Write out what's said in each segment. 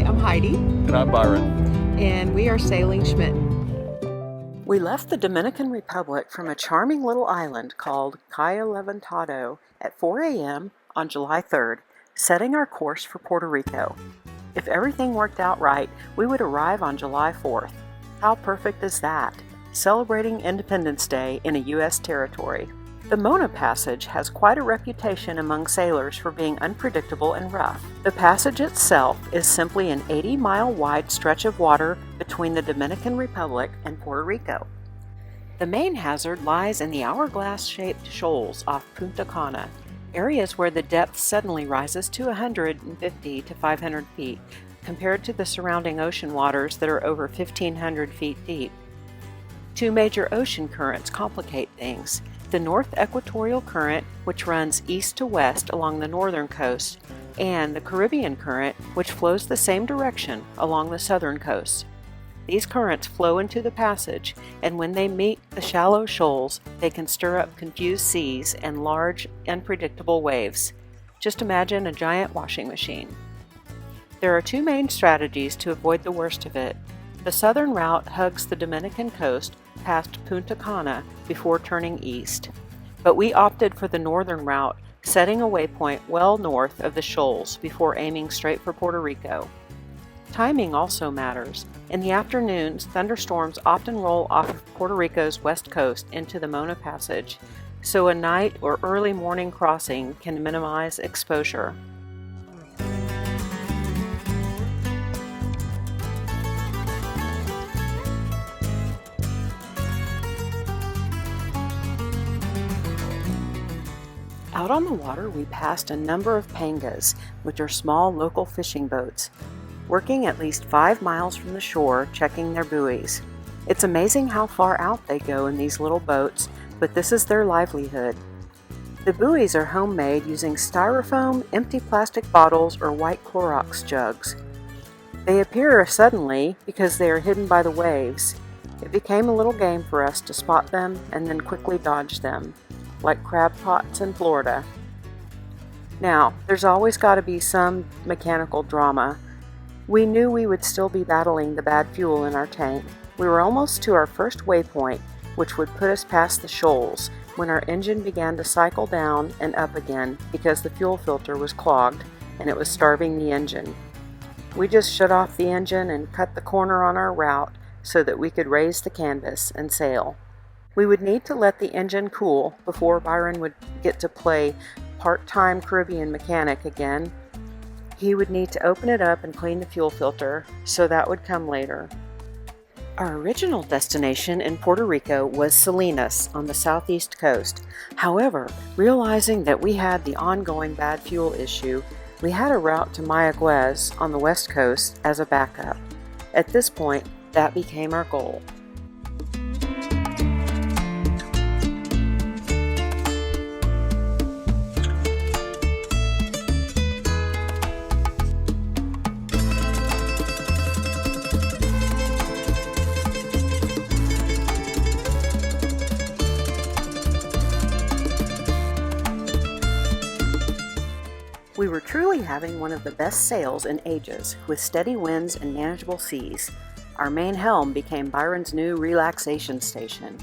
I'm Heidi. And I'm Byron. And we are sailing Schmidt. We left the Dominican Republic from a charming little island called Cayo Levantado at 4 a.m. on July 3rd, setting our course for Puerto Rico. If everything worked out right, we would arrive on July 4th. How perfect is that? Celebrating Independence Day in a U.S. territory. The Mona Passage has quite a reputation among sailors for being unpredictable and rough. The passage itself is simply an 80-mile wide stretch of water between the Dominican Republic and Puerto Rico. The main hazard lies in the hourglass-shaped shoals off Punta Cana, areas where the depth suddenly rises to 150 to 500 feet, compared to the surrounding ocean waters that are over 1,500 feet deep. Two major ocean currents complicate things. The North Equatorial Current, which runs east to west along the northern coast, and the Caribbean Current, which flows the same direction along the southern coast. These currents flow into the passage, and when they meet the shallow shoals, they can stir up confused seas and large, unpredictable waves. Just imagine a giant washing machine. There are two main strategies to avoid the worst of it. The southern route hugs the Dominican coast past Punta Cana before turning east, but we opted for the northern route, setting a waypoint well north of the shoals before aiming straight for Puerto Rico. Timing also matters. In the afternoons, thunderstorms often roll off of Puerto Rico's west coast into the Mona Passage, so a night or early morning crossing can minimize exposure. Out on the water, we passed a number of pangas, which are small local fishing boats, working at least 5 miles from the shore, checking their buoys. It's amazing how far out they go in these little boats, but this is their livelihood. The buoys are homemade using styrofoam, empty plastic bottles, or white Clorox jugs. They appear suddenly because they are hidden by the waves. It became a little game for us to spot them and then quickly dodge them, like crab pots in Florida. Now, there's always got to be some mechanical drama. We knew we would still be battling the bad fuel in our tank. We were almost to our first waypoint, which would put us past the shoals, when our engine began to cycle down and up again because the fuel filter was clogged and it was starving the engine. We just shut off the engine and cut the corner on our route so that we could raise the canvas and sail. We would need to let the engine cool before Byron would get to play part-time Caribbean mechanic again. He would need to open it up and clean the fuel filter, so that would come later. Our original destination in Puerto Rico was Salinas on the southeast coast. However, realizing that we had the ongoing bad fuel issue, we had a route to Mayagüez on the west coast as a backup. At this point, that became our goal. We were truly having one of the best sails in ages, with steady winds and manageable seas. Our main helm became Byron's new relaxation station.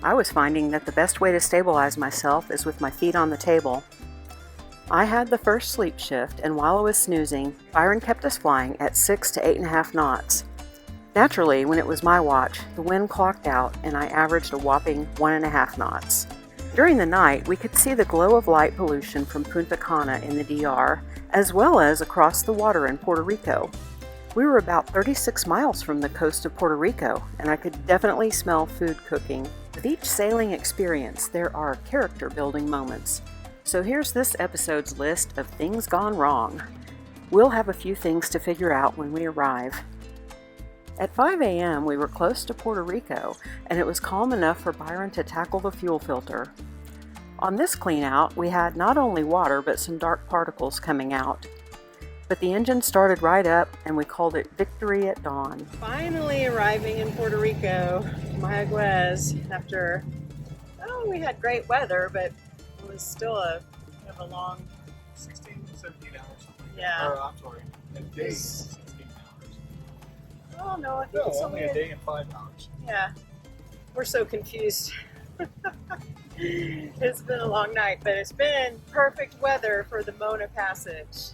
I was finding that the best way to stabilize myself is with my feet on the table. I had the first sleep shift, and while I was snoozing, Byron kept us flying at 6 to 8.5 knots. Naturally, when it was my watch, the wind clocked out and I averaged a whopping 1.5 knots. During the night, we could see the glow of light pollution from Punta Cana in the DR, as well as across the water in Puerto Rico. We were about 36 miles from the coast of Puerto Rico, and I could definitely smell food cooking. With each sailing experience, there are character-building moments. So here's this episode's list of things gone wrong. We'll have a few things to figure out when we arrive. At 5 a.m., we were close to Puerto Rico, and it was calm enough for Byron to tackle the fuel filter. On this clean-out, we had not only water, but some dark particles coming out. But the engine started right up, and we called it victory at dawn. Finally arriving in Puerto Rico, Mayagüez, after, we had great weather, but it was still a long 16, 17 hours something. Yeah. Or, I'm sorry. A day Is- is 8 hours. Oh no, I think No, it's only a day and 5 hours. Yeah, we're so confused. It's been a long night, but it's been perfect weather for the Mona Passage.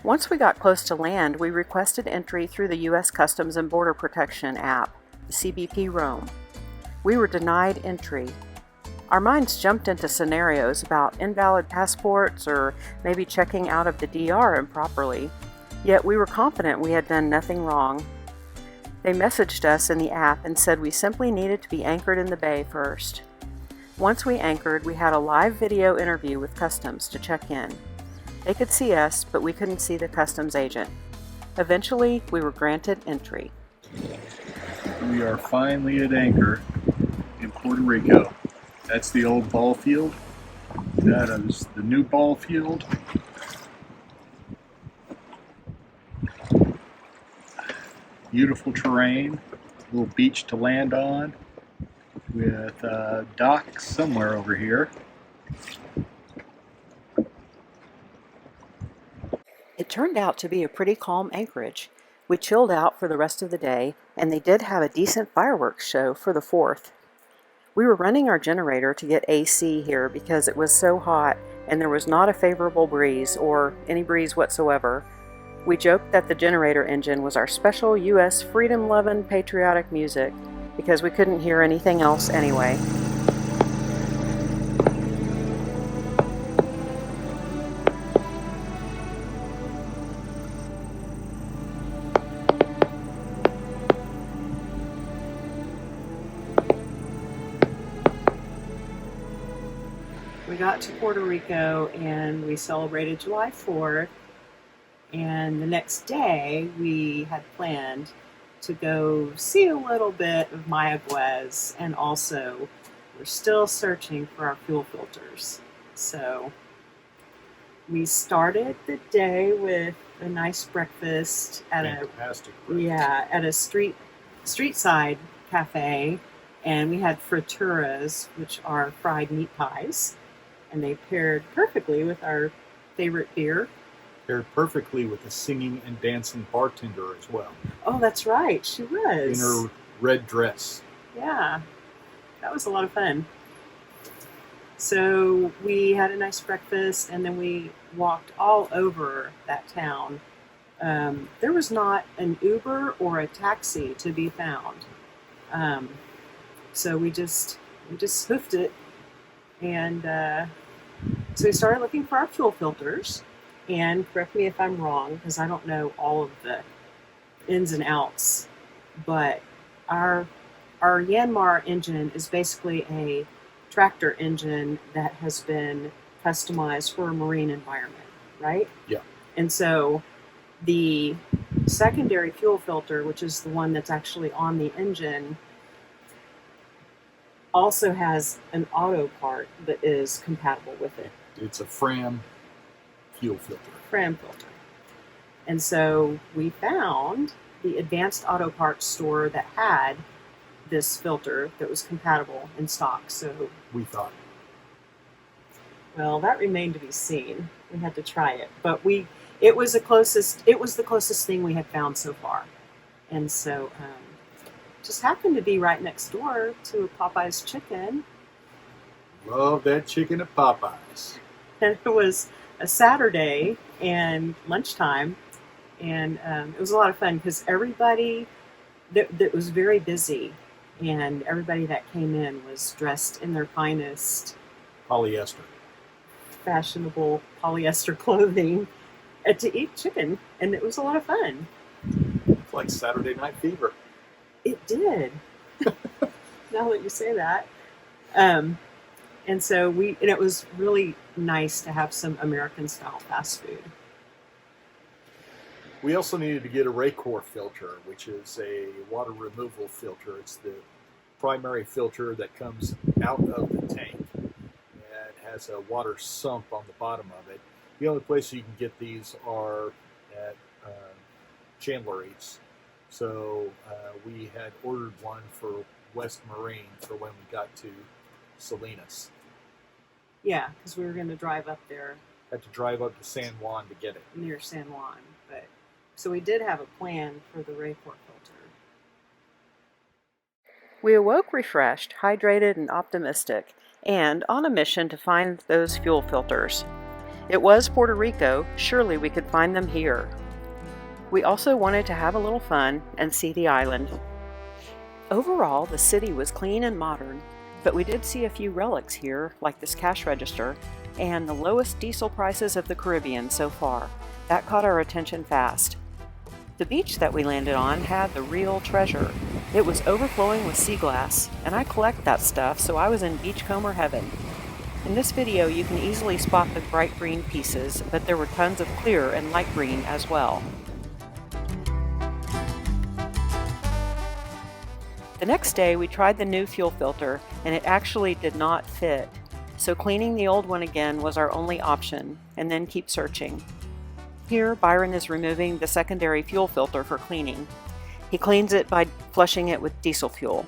Once we got close to land, we requested entry through the U.S. Customs and Border Protection app, the CBP Roam. We were denied entry. Our minds jumped into scenarios about invalid passports or maybe checking out of the DR improperly, yet we were confident we had done nothing wrong. They messaged us in the app and said we simply needed to be anchored in the bay first. Once we anchored, we had a live video interview with Customs to check in. They could see us, but we couldn't see the Customs agent. Eventually, we were granted entry. We are finally at anchor in Puerto Rico. That's the old ball field. That is the new ball field. Beautiful terrain, little beach to land on with a dock somewhere over here. It turned out to be a pretty calm anchorage. We chilled out for the rest of the day, and they did have a decent fireworks show for the 4th. We were running our generator to get AC here because it was so hot and there was not a favorable breeze or any breeze whatsoever. We joked that the generator engine was our special U.S. freedom-loving patriotic music because we couldn't hear anything else anyway. We got to Puerto Rico and we celebrated July 4th. And the next day, we had planned to go see a little bit of Mayagüez, and also we're still searching for our fuel filters. So we started the day with a nice breakfast at Fantastic. a street side cafe, and we had frituras, which are fried meat pies, and they paired perfectly with our favorite beer. Paired perfectly with a singing and dancing bartender as well. Oh, that's right, she was. In her red dress. Yeah, that was a lot of fun. So we had a nice breakfast, and then we walked all over that town. There was not an Uber or a taxi to be found. So we just hoofed it, and so we started looking for our fuel filters. And correct me if I'm wrong, because I don't know all of the ins and outs, but our Yanmar engine is basically a tractor engine that has been customized for a marine environment, right? Yeah. And so the secondary fuel filter, which is the one that's actually on the engine, also has an auto part that is compatible with it. It's a Fram fuel filter. Fram filter. And so we found the advanced auto parts store that had this filter that was compatible in stock. So We thought. well, that remained to be seen. We had to try it, but it was the closest thing we had found so far. And so just happened to be right next door to a Popeye's Chicken. Love that chicken at Popeyes. And it was a Saturday and lunchtime, and it was a lot of fun because everybody that was very busy, and everybody that came in was dressed in their finest Polyester. fashionable polyester clothing to eat chicken, and it was a lot of fun. It's like Saturday Night Fever. It did. Now that you say that. And so it was really nice to have some American style fast food. We also needed to get a Raycor filter, which is a water removal filter. It's the primary filter that comes out of the tank and has a water sump on the bottom of it. The only place you can get these are at Chandler Eats. So we had ordered one for West Marine for when we got to Salinas. Yeah, because we were going to drive up there Had to drive up to San Juan to get it. near San Juan, but So we did have a plan for the Rayport filter. We awoke refreshed, hydrated, and optimistic, and on a mission to find those fuel filters. It was Puerto Rico, surely we could find them here. We also wanted to have a little fun and see the island. Overall, the city was clean and modern, but we did see a few relics here, like this cash register, and the lowest diesel prices of the Caribbean so far. That caught our attention fast. The beach that we landed on had the real treasure. It was overflowing with sea glass, and I collect that stuff, so I was in beachcomber heaven. In this video you can easily spot the bright green pieces, but there were tons of clear and light green as well. The next day we tried the new fuel filter, and it actually did not fit. So cleaning the old one again was our only option, and then keep searching. Here, Byron is removing the secondary fuel filter for cleaning. He cleans it by flushing it with diesel fuel.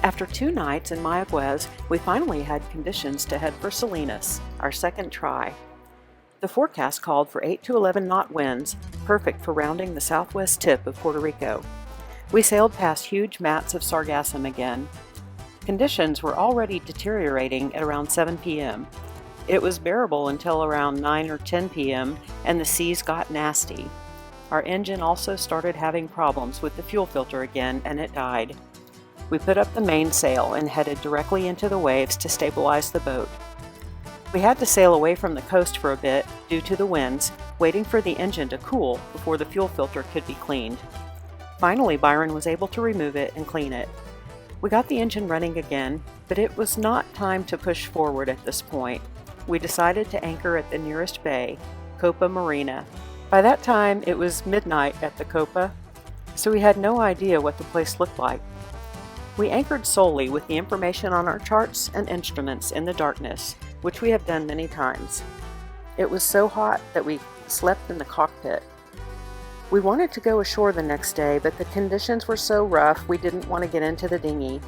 After 2 nights in Mayagüez, we finally had conditions to head for Salinas, our second try. The forecast called for 8 to 11 knot winds, perfect for rounding the southwest tip of Puerto Rico. We sailed past huge mats of sargassum again. Conditions were already deteriorating at around 7 p.m. It was bearable until around 9 or 10 p.m. and the seas got nasty. Our engine also started having problems with the fuel filter again, and it died. We put up the mainsail and headed directly into the waves to stabilize the boat. We had to sail away from the coast for a bit due to the winds, waiting for the engine to cool before the fuel filter could be cleaned. Finally, Byron was able to remove it and clean it. We got the engine running again, but it was not time to push forward at this point. We decided to anchor at the nearest bay, Copamarina. By that time, it was midnight at the Copa, so we had no idea what the place looked like. We anchored solely with the information on our charts and instruments in the darkness, which we have done many times. It was so hot that we slept in the cockpit. We wanted to go ashore the next day, but the conditions were so rough we didn't want to get into the dinghy.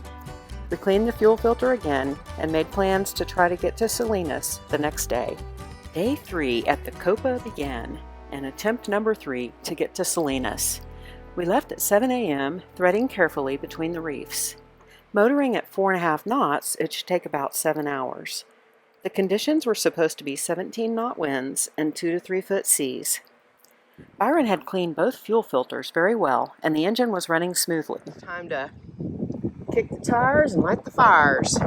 We cleaned the fuel filter again and made plans to try to get to Salinas the next day. Day 3 at the Copa began, and attempt number 3 to get to Salinas. We left at 7 a.m., threading carefully between the reefs. Motoring at 4.5 knots, it should take about 7 hours. The conditions were supposed to be 17 knot winds and 2 to 3 foot seas. Byron had cleaned both fuel filters very well, and the engine was running smoothly. Time to kick the tires and light the fires.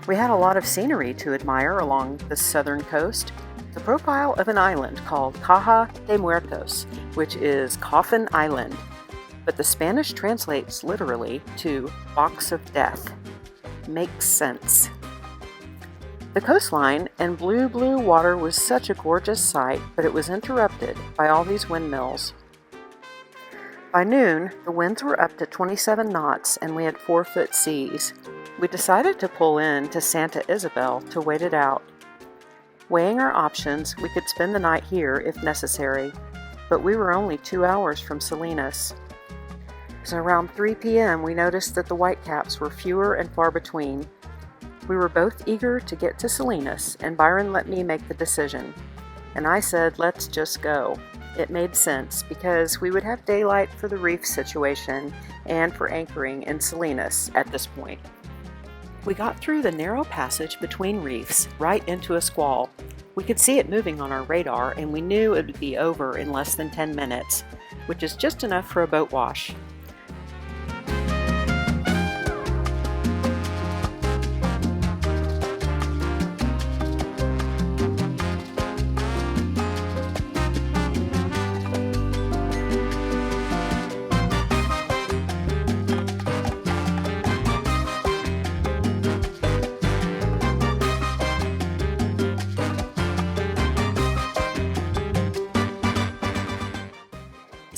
We had a lot of scenery to admire along the southern coast. The profile of an island called Caja de Muertos, which is Coffin Island, but the Spanish translates literally to Box of Death. Makes sense. The coastline and blue water was such a gorgeous sight, but it was interrupted by all these windmills. By noon, the winds were up to 27 knots and we had 4-foot seas. We decided to pull in to Santa Isabel to wait it out. Weighing our options, we could spend the night here if necessary, but we were only 2 hours from Salinas. So around 3 p.m. we noticed that the whitecaps were fewer and far between. We were both eager to get to Salinas, and Byron let me make the decision. And I said, let's just go. It made sense because we would have daylight for the reef situation and for anchoring in Salinas at this point. We got through the narrow passage between reefs right into a squall. We could see it moving on our radar, and we knew it would be over in less than 10 minutes, which is just enough for a boat wash.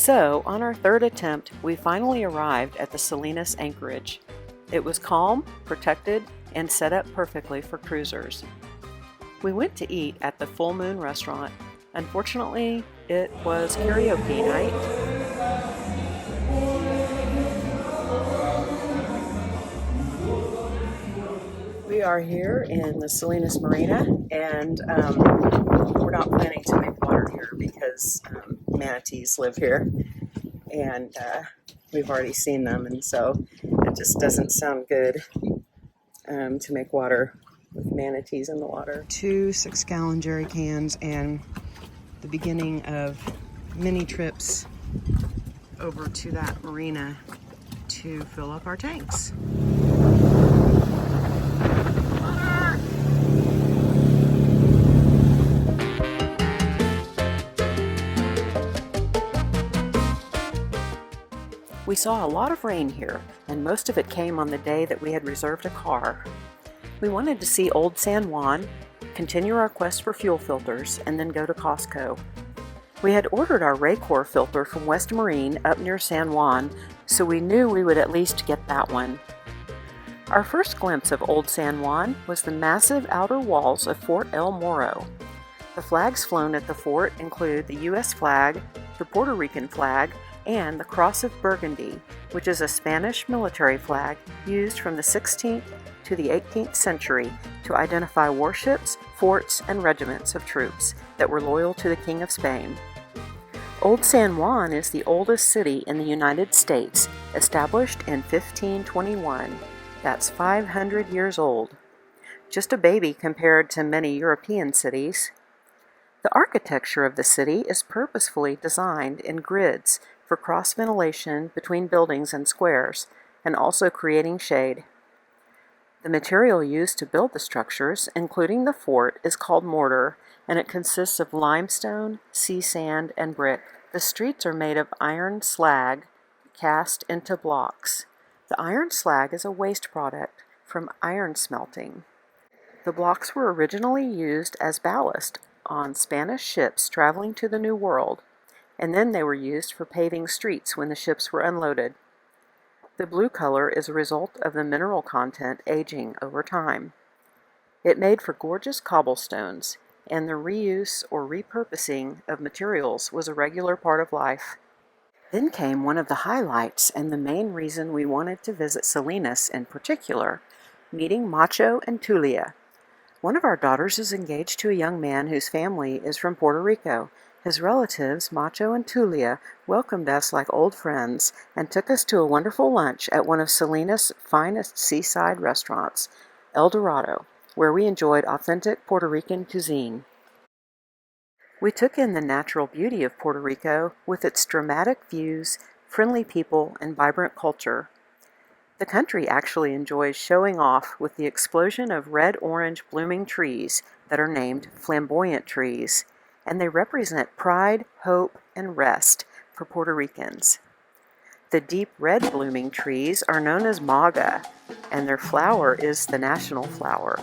So, on our third attempt, we finally arrived at the Salinas anchorage. It was calm, protected, and set up perfectly for cruisers. We went to eat at the Full Moon restaurant. Unfortunately, it was karaoke night. We are here in the Salinas Marina, and we're not planning to make water here because manatees live here, and we've already seen them, and so it just doesn't sound good to make water with manatees in the water. 2 6-gallon jerry cans and the beginning of many trips over to that marina to fill up our tanks. We saw a lot of rain here, and most of it came on the day that we had reserved a car. We wanted to see Old San Juan, continue our quest for fuel filters, and then go to Costco. We had ordered our Raycor filter from West Marine up near San Juan, so we knew we would at least get that one. Our first glimpse of Old San Juan was the massive outer walls of Fort El Morro. The flags flown at the fort include the U.S. flag, the Puerto Rican flag, and the Cross of Burgundy, which is a Spanish military flag used from the 16th to the 18th century to identify warships, forts, and regiments of troops that were loyal to the King of Spain. Old San Juan is the oldest city in the United States, established in 1521. That's 500 years old. Just a baby compared to many European cities. The architecture of the city is purposefully designed in grids for cross-ventilation between buildings and squares, and also creating shade. The material used to build the structures, including the fort, is called mortar, and it consists of limestone, sea sand, and brick. The streets are made of iron slag cast into blocks. The iron slag is a waste product from iron smelting. The blocks were originally used as ballast on Spanish ships traveling to the New World, and then they were used for paving streets when the ships were unloaded. The blue color is a result of the mineral content aging over time. It made for gorgeous cobblestones, and the reuse or repurposing of materials was a regular part of life. Then came one of the highlights and the main reason we wanted to visit Salinas in particular, meeting Macho and Tulia. One of our daughters is engaged to a young man whose family is from Puerto Rico. His relatives, Macho and Tulia, welcomed us like old friends and took us to a wonderful lunch at one of Salinas' finest seaside restaurants, El Dorado, where we enjoyed authentic Puerto Rican cuisine. We took in the natural beauty of Puerto Rico with its dramatic views, friendly people, and vibrant culture. The country actually enjoys showing off with the explosion of red-orange blooming trees that are named flamboyant trees, and they represent pride, hope, and rest for Puerto Ricans. The deep red blooming trees are known as maga, and their flower is the national flower.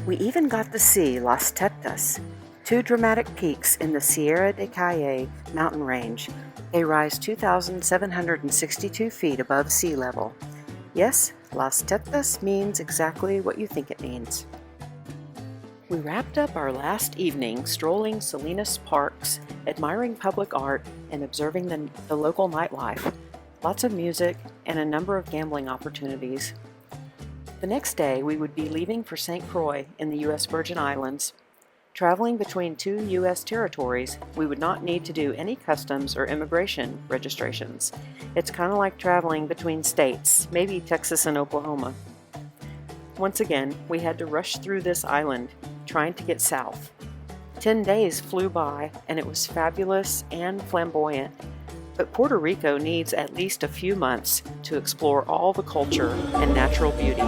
We even got to see Las Tetas, 2 dramatic peaks in the Sierra de Cayo mountain range. They rise 2,762 feet above sea level. Yes, Las Tetas means exactly what you think it means. We wrapped up our last evening strolling Salinas parks, admiring public art, and observing the local nightlife. Lots of music and a number of gambling opportunities. The next day, we would be leaving for St. Croix in the U.S. Virgin Islands. Traveling between 2 U.S. territories, we would not need to do any customs or immigration registrations. It's kind of like traveling between states, maybe Texas and Oklahoma. Once again, we had to rush through this island, trying to get south. 10 days flew by, and it was fabulous and flamboyant. But Puerto Rico needs at least a few months to explore all the culture and natural beauty.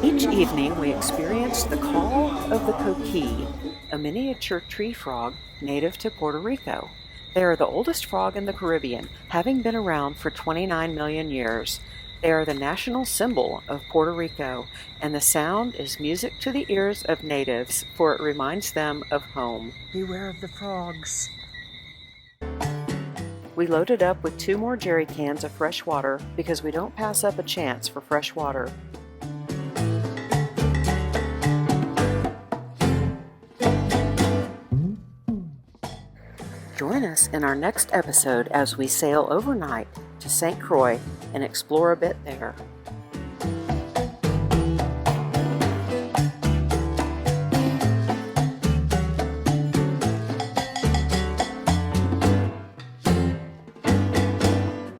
Each evening we experienced the call of the coqui, a miniature tree frog native to Puerto Rico. They are the oldest frog in the Caribbean, having been around for 29 million years. They are the national symbol of Puerto Rico, and the sound is music to the ears of natives, for it reminds them of home. Beware of the frogs. We loaded up with 2 more jerry cans of fresh water because we don't pass up a chance for fresh water. Join us in our next episode as we sail overnight to St. Croix and explore a bit there.